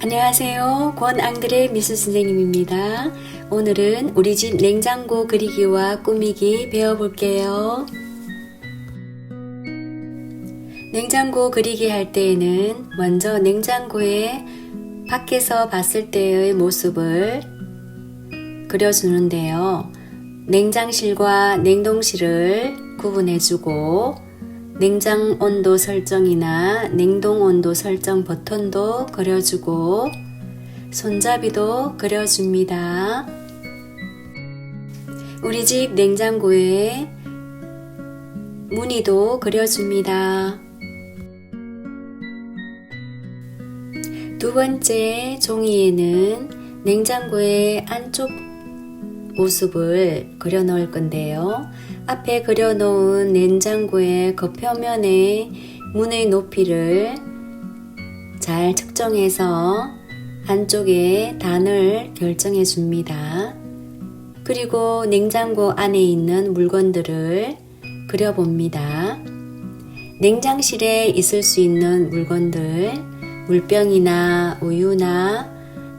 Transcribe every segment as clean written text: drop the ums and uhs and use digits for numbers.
안녕하세요. 권앙드레 미술 선생님입니다. 오늘은 우리 집 냉장고 그리기와 꾸미기 배워볼게요. 냉장고 그리기 할 때에는 먼저 냉장고에 밖에서 봤을 때의 모습을 그려주는데요. 냉장실과 냉동실을 구분해주고 냉장 온도 설정이나 냉동 온도 설정 버튼도 그려주고 손잡이도 그려줍니다. 우리 집 냉장고에 무늬도 그려줍니다. 두 번째 종이에는 냉장고의 안쪽 모습을 그려 놓을 건데요. 앞에 그려 놓은 냉장고의 겉표면의 문의 높이를 잘 측정해서 안쪽에 단을 결정해 줍니다. 그리고 냉장고 안에 있는 물건들을 그려봅니다. 냉장실에 있을 수 있는 물건들, 물병이나 우유나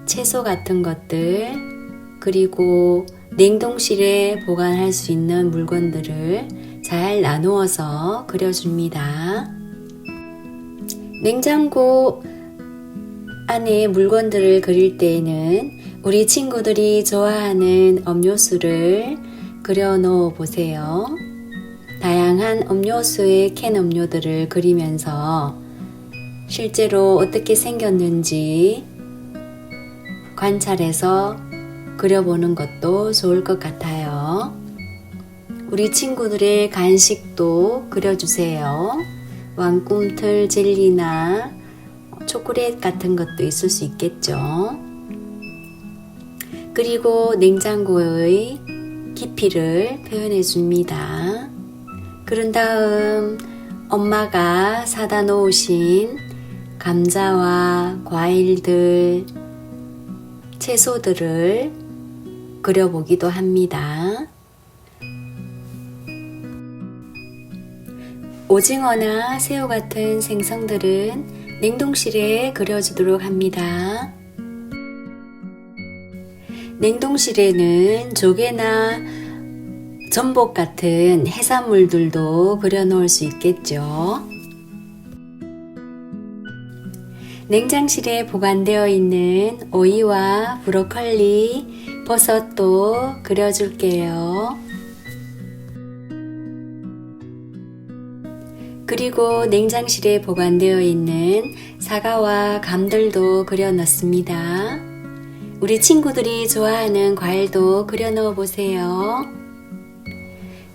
채소 같은 것들, 그리고 냉동실에 보관할 수 있는 물건들을 잘 나누어서 그려줍니다. 냉장고 안에 물건들을 그릴 때에는 우리 친구들이 좋아하는 음료수를 그려 놓아 보세요. 다양한 음료수의 캔 음료들을 그리면서 실제로 어떻게 생겼는지 관찰해서 그려보는 것도 좋을 것 같아요. 우리 친구들의 간식도 그려주세요. 왕꿈틀 젤리나 초콜릿 같은 것도 있을 수 있겠죠. 그리고 냉장고의 깊이를 표현해 줍니다. 그런 다음 엄마가 사다 놓으신 감자와 과일들, 채소들을 그려보기도 합니다. 오징어나 새우 같은 생선들은 냉동실에 그려주도록 합니다. 냉동실에는 조개나 전복 같은 해산물들도 그려 놓을 수 있겠죠. 냉장실에 보관되어 있는 오이와 브로콜리, 버섯도 그려줄게요. 그리고 냉장실에 보관되어 있는 사과와 감들도 그려 넣습니다. 우리 친구들이 좋아하는 과일도 그려 넣어 보세요.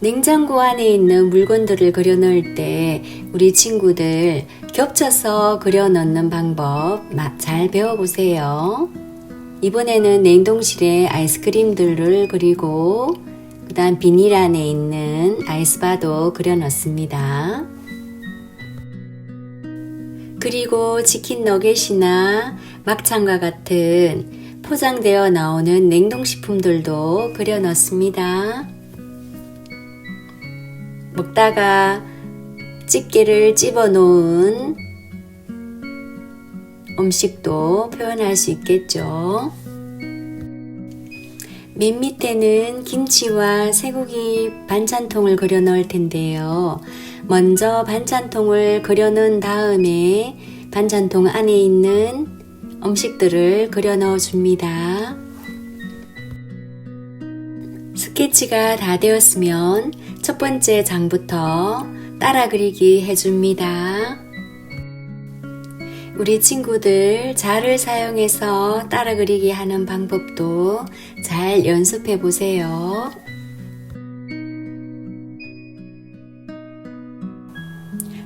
냉장고 안에 있는 물건들을 그려 넣을 때 우리 친구들 겹쳐서 그려 넣는 방법 잘 배워보세요. 이번에는 냉동실에 아이스크림들을 그리고 그 다음 비닐 안에 있는 아이스바도 그려 넣습니다. 그리고 치킨 너겟이나 막창과 같은 포장되어 나오는 냉동식품들도 그려 넣습니다. 먹다가 집게를 집어 놓은 음식도 표현할 수 있겠죠. 맨 밑에는 김치와 쇠고기 반찬통을 그려 넣을 텐데요. 먼저 반찬통을 그려 넣은 다음에 반찬통 안에 있는 음식들을 그려 넣어 줍니다. 스케치가 다 되었으면 첫 번째 장부터 따라 그리기 해줍니다. 우리 친구들 자를 사용해서 따라 그리기 하는 방법도 잘 연습해 보세요.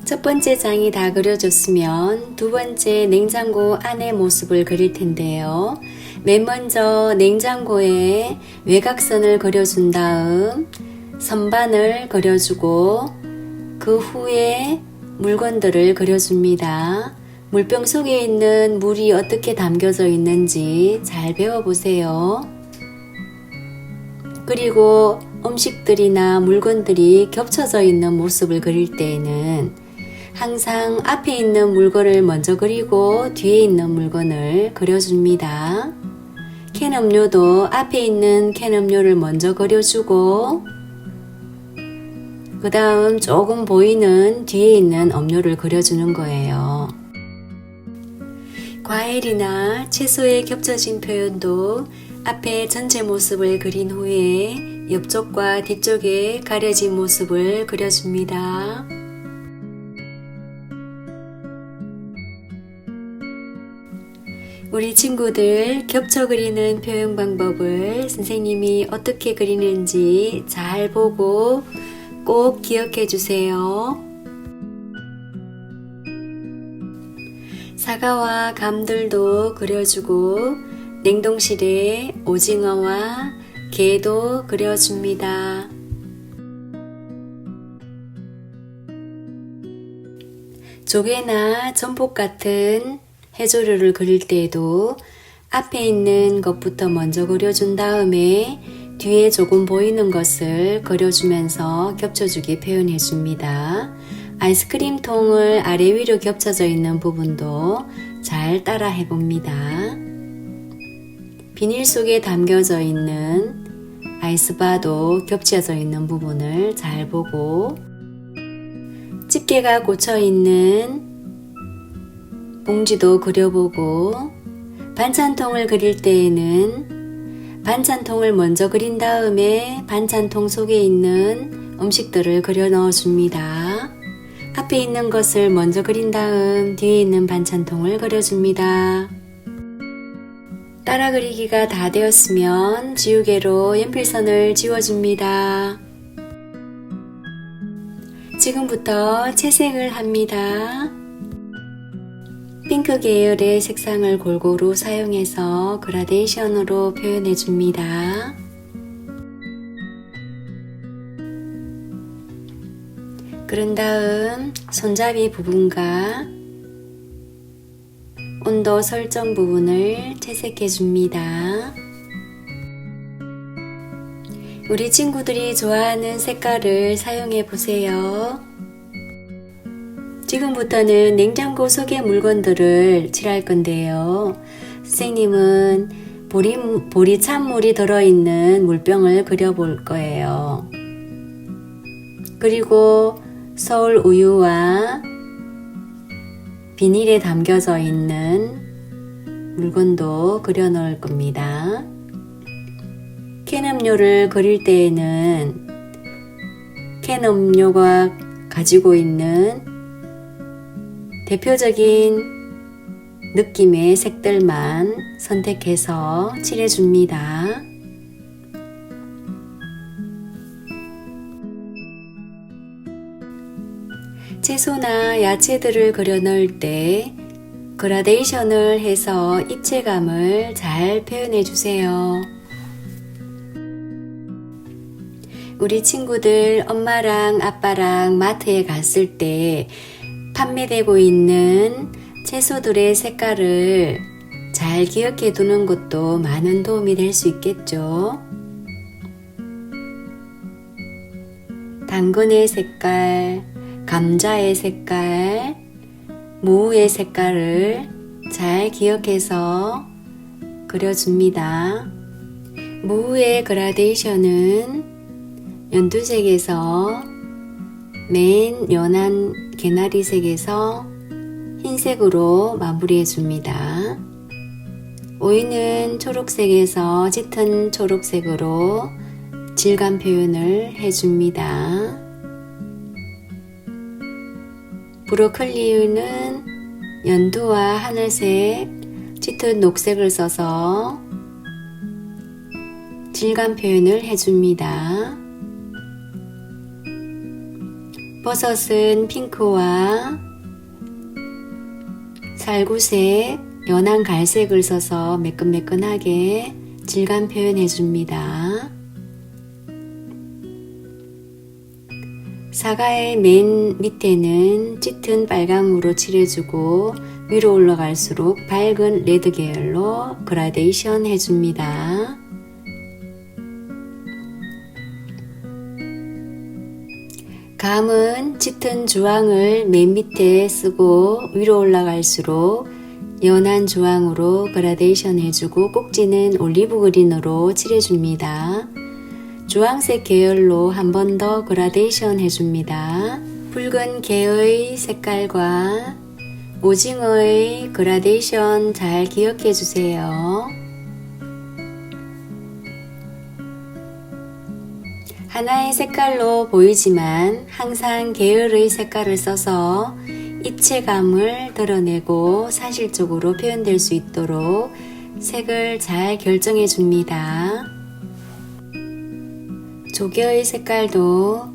첫 번째 장이 다 그려졌으면 두 번째 냉장고 안의 모습을 그릴 텐데요. 맨 먼저 냉장고에 외곽선을 그려준 다음 선반을 그려주고 그 후에 물건들을 그려줍니다. 물병 속에 있는 물이 어떻게 담겨져 있는지 잘 배워보세요. 그리고 음식들이나 물건들이 겹쳐져 있는 모습을 그릴 때에는 항상 앞에 있는 물건을 먼저 그리고 뒤에 있는 물건을 그려줍니다. 캔 음료도 앞에 있는 캔 음료를 먼저 그려주고 그 다음 조금 보이는 뒤에 있는 음료를 그려주는 거예요. 과일이나 채소에 겹쳐진 표현도 앞에 전체 모습을 그린 후에 옆쪽과 뒤쪽에 가려진 모습을 그려줍니다. 우리 친구들 겹쳐 그리는 표현 방법을 선생님이 어떻게 그리는지 잘 보고 꼭 기억해 주세요. 사과와 감들도 그려주고 냉동실에 오징어와 게도 그려줍니다. 조개나 전복 같은 해조류를 그릴 때에도 앞에 있는 것부터 먼저 그려준 다음에 뒤에 조금 보이는 것을 그려주면서 겹쳐주기 표현해줍니다. 아이스크림 통을 아래 위로 겹쳐져 있는 부분도 잘 따라 해봅니다. 비닐 속에 담겨져 있는 아이스바도 겹쳐져 있는 부분을 잘 보고 집게가 꽂혀 있는 봉지도 그려보고 반찬통을 그릴 때에는 반찬통을 먼저 그린 다음에 반찬통 속에 있는 음식들을 그려 넣어줍니다. 앞에 있는 것을 먼저 그린 다음 뒤에 있는 반찬통을 그려줍니다. 따라 그리기가 다 되었으면 지우개로 연필선을 지워줍니다. 지금부터 채색을 합니다. 핑크 계열의 색상을 골고루 사용해서 그라데이션으로 표현해 줍니다. 그런 다음 손잡이 부분과 온도 설정 부분을 채색해 줍니다. 우리 친구들이 좋아하는 색깔을 사용해 보세요. 지금부터는 냉장고 속의 물건들을 칠할 건데요. 선생님은 보리 찬물이 들어있는 물병을 그려볼 거예요. 그리고 서울 우유와 비닐에 담겨져 있는 물건도 그려 넣을 겁니다. 캔 음료를 그릴 때에는 캔 음료가 가지고 있는 대표적인 느낌의 색들만 선택해서 칠해줍니다. 채소나 야채들을 그려 넣을 때 그라데이션을 해서 입체감을 잘 표현해 주세요. 우리 친구들 엄마랑 아빠랑 마트에 갔을 때 판매되고 있는 채소들의 색깔을 잘 기억해 두는 것도 많은 도움이 될 수 있겠죠. 당근의 색깔, 감자의 색깔, 무의 색깔을 잘 기억해서 그려줍니다. 무의 그라데이션은 연두색에서 맨 연한 개나리색에서 흰색으로 마무리해 줍니다. 오이는 초록색에서 짙은 초록색으로 질감 표현을 해줍니다. 브로콜리는 연두와 하늘색, 짙은 녹색을 써서 질감 표현을 해줍니다. 버섯은 핑크와 살구색, 연한 갈색을 써서 매끈매끈하게 질감 표현해줍니다. 사과의 맨 밑에는 짙은 빨강으로 칠해주고 위로 올라갈수록 밝은 레드 계열로 그라데이션 해줍니다. 감은 짙은 주황을 맨 밑에 쓰고 위로 올라갈수록 연한 주황으로 그라데이션 해주고 꼭지는 올리브 그린으로 칠해줍니다. 주황색 계열로 한 번 더 그라데이션 해줍니다. 붉은 개의 색깔과 오징어의 그라데이션 잘 기억해 주세요. 하나의 색깔로 보이지만 항상 계열의 색깔을 써서 입체감을 드러내고 사실적으로 표현될 수 있도록 색을 잘 결정해 줍니다. 조개의 색깔도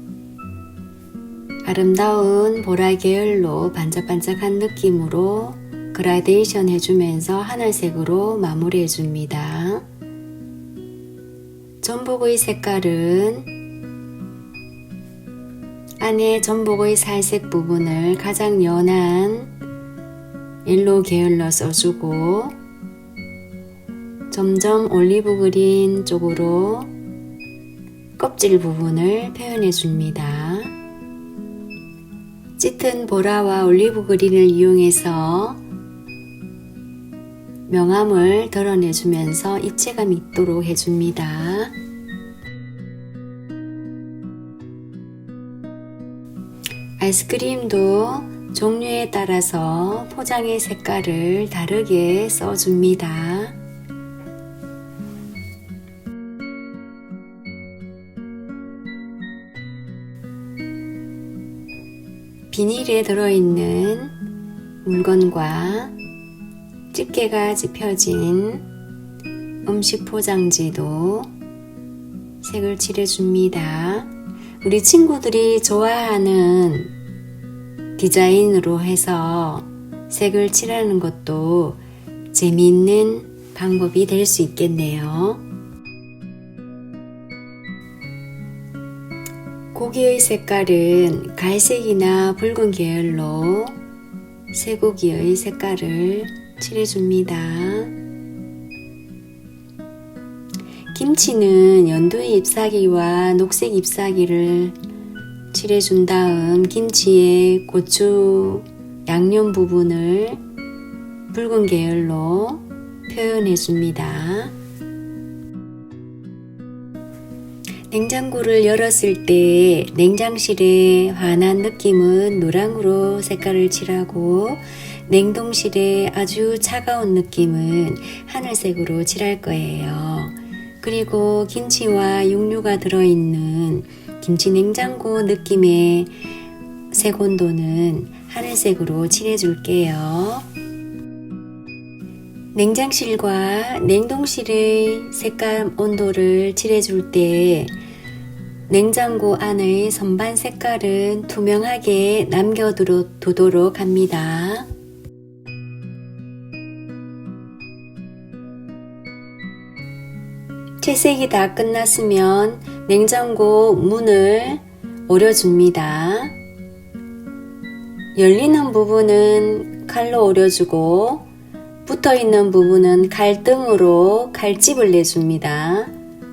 아름다운 보라 계열로 반짝반짝한 느낌으로 그라데이션 해주면서 하늘색으로 마무리해 줍니다. 전복의 색깔은 안에 전복의 살색 부분을 가장 연한 옐로우 계열로 써주고 점점 올리브 그린 쪽으로 껍질 부분을 표현해 줍니다. 짙은 보라와 올리브 그린을 이용해서 명암을 드러내주면서 입체감 있도록 해줍니다. 아이스크림도 종류에 따라서 포장의 색깔을 다르게 써줍니다. 비닐에 들어있는 물건과 집게가 집혀진 음식 포장지도 색을 칠해줍니다. 우리 친구들이 좋아하는 디자인으로 해서 색을 칠하는 것도 재미있는 방법이 될 수 있겠네요. 고기의 색깔은 갈색이나 붉은 계열로 쇠고기의 색깔을 칠해줍니다. 김치는 연두의 잎사귀와 녹색 잎사귀를 칠해준 다음 김치의 고추 양념 부분을 붉은 계열로 표현해줍니다. 냉장고를 열었을 때 냉장실의 환한 느낌은 노랑으로 색깔을 칠하고 냉동실의 아주 차가운 느낌은 하늘색으로 칠할 거예요. 그리고 김치와 육류가 들어있는 김치 냉장고 느낌의 색 온도는 하늘색으로 칠해줄게요. 냉장실과 냉동실의 색감 온도를 칠해줄 때 냉장고 안의 선반 색깔은 투명하게 남겨두도록 합니다. 채색이 다 끝났으면 냉장고 문을 오려줍니다. 열리는 부분은 칼로 오려주고 붙어있는 부분은 칼등으로 칼집을 내줍니다.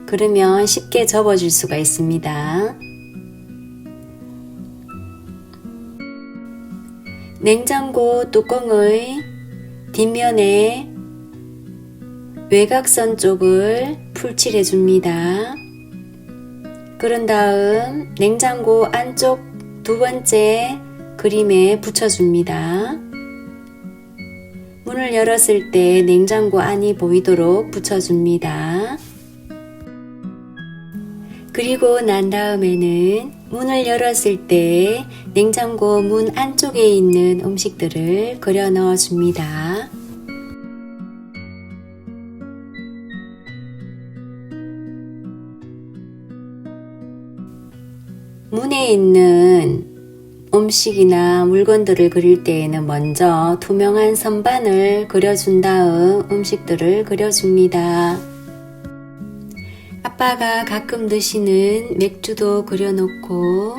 그러면 쉽게 접어질 수가 있습니다. 냉장고 뚜껑의 뒷면에 외곽선 쪽을 풀칠해 줍니다. 그런 다음 냉장고 안쪽 두 번째 그림에 붙여줍니다. 문을 열었을 때 냉장고 안이 보이도록 붙여줍니다. 그리고 난 다음에는 문을 열었을 때 냉장고 문 안쪽에 있는 음식들을 그려 넣어 줍니다. 문에 있는 음식이나 물건들을 그릴 때에는 먼저 투명한 선반을 그려준 다음 음식들을 그려줍니다. 아빠가 가끔 드시는 맥주도 그려놓고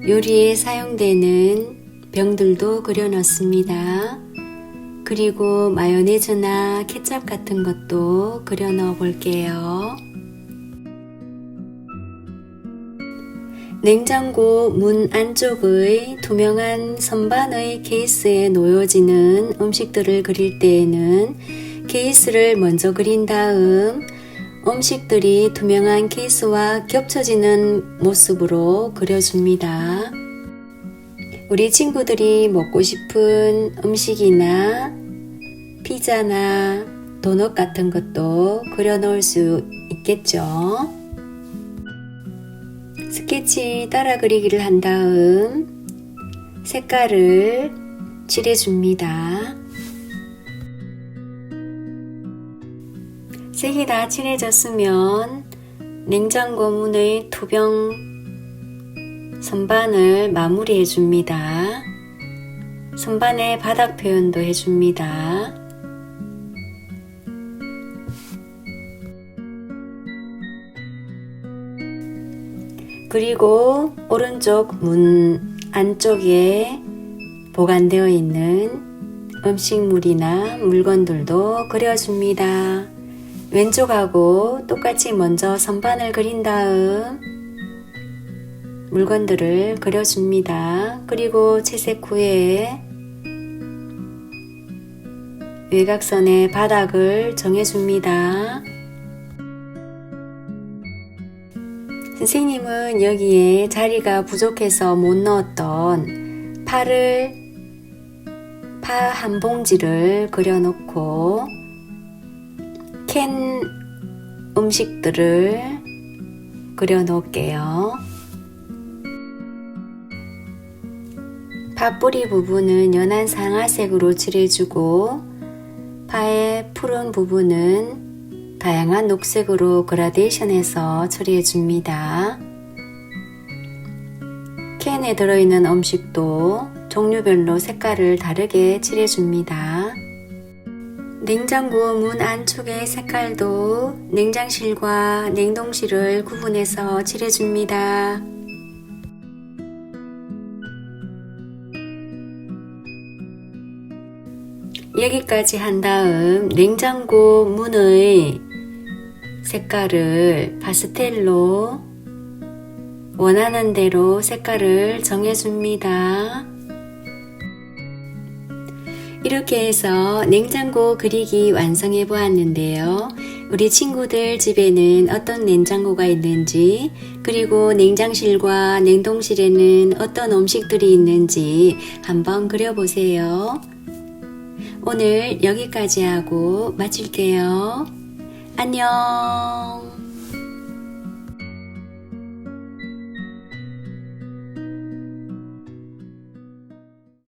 요리에 사용되는 병들도 그려넣습니다. 그리고 마요네즈나 케첩 같은 것도 그려넣어 볼게요. 냉장고 문 안쪽의 투명한 선반의 케이스에 놓여지는 음식들을 그릴 때에는 케이스를 먼저 그린 다음 음식들이 투명한 케이스와 겹쳐지는 모습으로 그려줍니다. 우리 친구들이 먹고 싶은 음식이나 피자나 도넛 같은 것도 그려 놓을 수 있겠죠. 스케치 따라 그리기를 한 다음 색깔을 칠해줍니다. 색이 다 칠해졌으면 냉장고 문의 투병 선반을 마무리해 줍니다. 선반의 바닥 표현도 해줍니다. 그리고 오른쪽 문 안쪽에 보관되어 있는 음식물이나 물건들도 그려줍니다. 왼쪽하고 똑같이 먼저 선반을 그린 다음 물건들을 그려줍니다. 그리고 채색 후에 외곽선의 바닥을 정해줍니다. 선생님은 여기에 자리가 부족해서 못 넣었던 파 한 봉지를 그려놓고 캔 음식들을 그려놓을게요. 파 뿌리 부분은 연한 상아색으로 칠해주고 파의 푸른 부분은 다양한 녹색으로 그라데이션해서 처리해줍니다. 캔에 들어있는 음식도 종류별로 색깔을 다르게 칠해줍니다. 냉장고 문 안쪽의 색깔도 냉장실과 냉동실을 구분해서 칠해줍니다. 여기까지 한 다음 냉장고 문의 색깔을 파스텔로 원하는 대로 색깔을 정해줍니다. 이렇게 해서 냉장고 그리기 완성해 보았는데요. 우리 친구들 집에는 어떤 냉장고가 있는지, 그리고 냉장실과 냉동실에는 어떤 음식들이 있는지 한번 그려보세요. 오늘 여기까지 하고 마칠게요. 안녕.